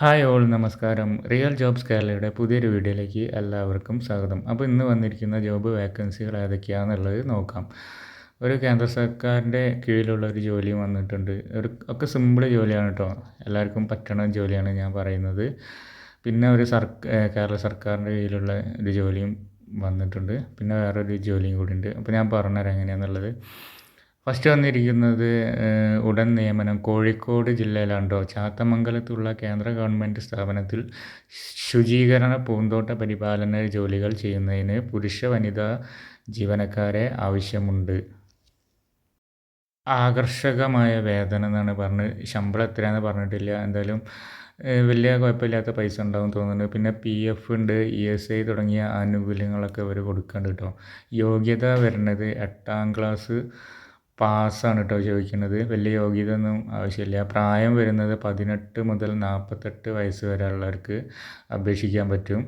Hi all നമസ്കാരം. Real jobs കേരളയുടെ പുതിയൊരു വീഡിയോയിലേക്ക് എല്ലാവർക്കും സ്വാഗതം. അപ്പോൾ ഇന്ന് വന്നിരിക്കുന്ന ജോബ് വേക്കൻസികൾ ഏതൊക്കെയാണെന്നുള്ളത് നോക്കാം. ഒരു കേന്ദ്ര സർക്കാരിൻ്റെ കീഴിലുള്ള ഒരു ജോലി വന്നിട്ടുണ്ട്. ഒക്കെ സിമ്പിൾ ജോലിയാണ് കേട്ടോ. എല്ലാവർക്കും പറ്റണ ജോലിയാണ് ഞാൻ പറയുന്നത്. പിന്നെ കേരള സർക്കാരിൻ്റെ കീഴിലുള്ള ഒരു ജോലിയും വന്നിട്ടുണ്ട്. പിന്നെ വേറൊരു ജോലിയും കൂടി ഉണ്ട്. അപ്പോൾ ഞാൻ പറഞ്ഞുതരാം എങ്ങനെയാണെന്നുള്ളത്. ഫസ്റ്റ് വന്നിരിക്കുന്നത് ഉടൻ നിയമനം കോഴിക്കോട് ജില്ലയിലാണ് കേട്ടോ. ചാത്തമംഗലത്തുള്ള കേന്ദ്ര ഗവൺമെൻറ് സ്ഥാപനത്തിൽ ശുചീകരണ പൂന്തോട്ട പരിപാലന ജോലികൾ ചെയ്യുന്നതിന് പുരുഷ വനിതാ ജീവനക്കാരെ ആവശ്യമുണ്ട്. ആകർഷകമായ വേതനം എന്നാണ് പറഞ്ഞത്. ശമ്പളം എത്രയാണെന്ന് പറഞ്ഞിട്ടില്ല. എന്തായാലും വലിയ കുഴപ്പമില്ലാത്ത പൈസ ഉണ്ടാവും തോന്നുന്നുണ്ട്. പിന്നെ PF ഉണ്ട്, ESI തുടങ്ങിയ ആനുകൂല്യങ്ങളൊക്കെ അവർ കൊടുക്കുന്നുണ്ട് കേട്ടോ. യോഗ്യത വരുന്നത് 8ാം ക്ലാസ് പാസ്സാണ് കേട്ടോ ചോദിക്കുന്നത്. വലിയ യോഗ്യത ഒന്നും ആവശ്യമില്ല. പ്രായം വരുന്നത് 18 മുതൽ 48 വയസ്സ് വരെ ഉള്ളവർക്ക് അപേക്ഷിക്കാൻ പറ്റും.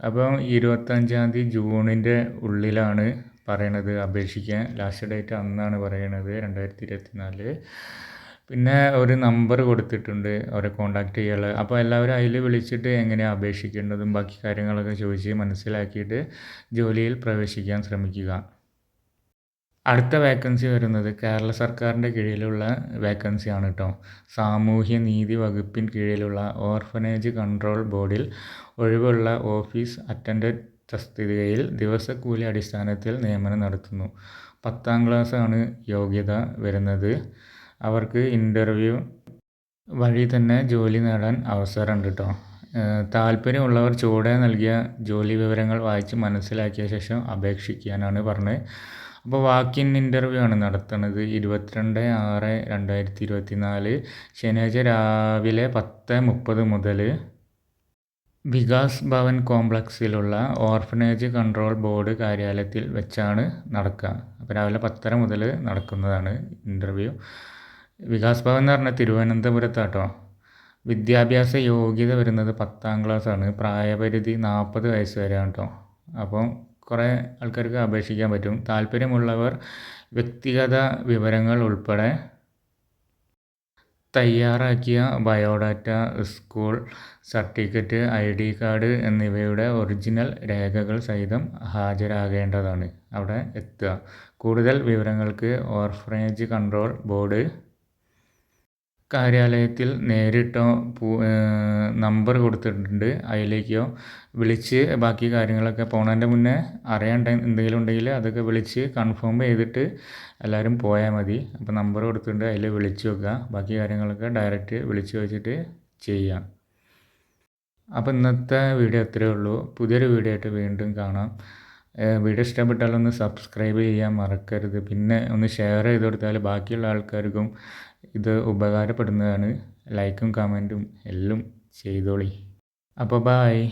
അപ്പം 25 ജൂണിൻ്റെ ഉള്ളിലാണ് പറയണത് അപേക്ഷിക്കാൻ. ലാസ്റ്റ് ഡേറ്റ് അന്നാണ് പറയണത് 2024. പിന്നെ ഒരു നമ്പർ കൊടുത്തിട്ടുണ്ട് അവരെ കോൺടാക്റ്റ് ചെയ്യാനുള്ള. അപ്പോൾ എല്ലാവരും അതിൽ വിളിച്ചിട്ട് എങ്ങനെയാണ് അപേക്ഷിക്കേണ്ടതും ബാക്കി കാര്യങ്ങളൊക്കെ ചോദിച്ച് മനസ്സിലാക്കിയിട്ട് ജോലിയിൽ പ്രവേശിക്കാൻ ശ്രമിക്കുക. അടുത്ത വേക്കൻസി വരുന്നത് കേരള സർക്കാരിൻ്റെ കീഴിലുള്ള വേക്കൻസിയാണ് കേട്ടോ. സാമൂഹ്യ നീതി വകുപ്പിന് കീഴിലുള്ള ഓർഫനേജ് കൺട്രോൾ ബോർഡിൽ ഒഴിവുള്ള ഓഫീസ് അറ്റൻഡൻറ്റ് തസ്തികയിൽ ദിവസക്കൂലി അടിസ്ഥാനത്തിൽ നിയമനം നടത്തുന്നു. 10ാം ക്ലാസ്സാണ് യോഗ്യത വരുന്നത്. അവർക്ക് ഇൻ്റർവ്യൂ വഴി തന്നെ ജോലി നേടാൻ അവസരമുണ്ട് കേട്ടോ. താല്പര്യമുള്ളവർ ചുവടെ നൽകിയ ജോലി വിവരങ്ങൾ വായിച്ച് മനസ്സിലാക്കിയ ശേഷം അപേക്ഷിക്കാനാണ് പറഞ്ഞത്. അപ്പോൾ വാക്കിൻ ഇൻ്റർവ്യൂ ആണ് നടത്തുന്നത് 22/6/2024 ശനിയാഴ്ച രാവിലെ 10:30 മുതൽ വികാസ് ഭവൻ കോംപ്ലക്സിലുള്ള ഓർഫനേജ് കൺട്രോൾ ബോർഡ് കാര്യാലയത്തിൽ വെച്ചാണ് നടക്കുക. അപ്പോൾ രാവിലെ 10:30 മുതൽ നടക്കുന്നതാണ് ഇൻ്റർവ്യൂ. വികാസ് ഭവൻ എന്ന് പറഞ്ഞാൽ തിരുവനന്തപുരത്താട്ടോ. വിദ്യാഭ്യാസ യോഗ്യത വരുന്നത് 10ാം ക്ലാസ്സാണ്. പ്രായപരിധി 40 വയസ്സ് വരെയാണ് കേട്ടോ. അപ്പം കുറേ ആൾക്കാർക്ക് അപേക്ഷിക്കാൻ പറ്റും. താല്പര്യമുള്ളവർ വ്യക്തിഗത വിവരങ്ങൾ ഉൾപ്പെടെ തയ്യാറാക്കിയ biodata, school certificate, ID card എന്നിവയുടെ ഒറിജിനൽ രേഖകൾ സഹിതം ഹാജരാകേണ്ടതാണ് അവിടെ എത്തുക. കൂടുതൽ വിവരങ്ങൾക്ക് ഓർഫനേജ് കൺട്രോൾ ബോർഡ് കാര്യാലയത്തിൽ നേരിട്ടോ നമ്പർ കൊടുത്തിട്ടുണ്ട്, അതിലേക്കോ വിളിച്ച് ബാക്കി കാര്യങ്ങളൊക്കെ പോണതിൻ്റെ മുന്നേ അറിയാണ്ട് എന്തെങ്കിലും ഉണ്ടെങ്കിൽ അതൊക്കെ വിളിച്ച് കൺഫേം ചെയ്തിട്ട് എല്ലാവരും പോയാൽ മതി. അപ്പോൾ നമ്പർ കൊടുത്തിട്ടുണ്ട്, അതിൽ വിളിച്ച് നോക്കുക. ബാക്കി കാര്യങ്ങളൊക്കെ ഡയറക്റ്റ് വിളിച്ച് വെച്ചിട്ട് ചെയ്യാം. അപ്പോൾ ഇന്നത്തെ വീഡിയോ അത്രയേ ഉള്ളൂ. പുതിയൊരു വീഡിയോ ആയിട്ട് വീണ്ടും കാണാം. വീഡിയോ ഇഷ്ടപ്പെട്ടാലൊന്ന് സബ്സ്ക്രൈബ് ചെയ്യാൻ മറക്കരുത്. പിന്നെ ഒന്ന് ഷെയർ ചെയ്ത് കൊടുത്താൽ ബാക്കിയുള്ള ആൾക്കാർക്കും ഇത് ഉപകാരപ്പെടുന്നതാണ്. ലൈക്കും കമൻറ്റും എല്ലാം ചെയ്തോളി. അപ്പോൾ ബായ്.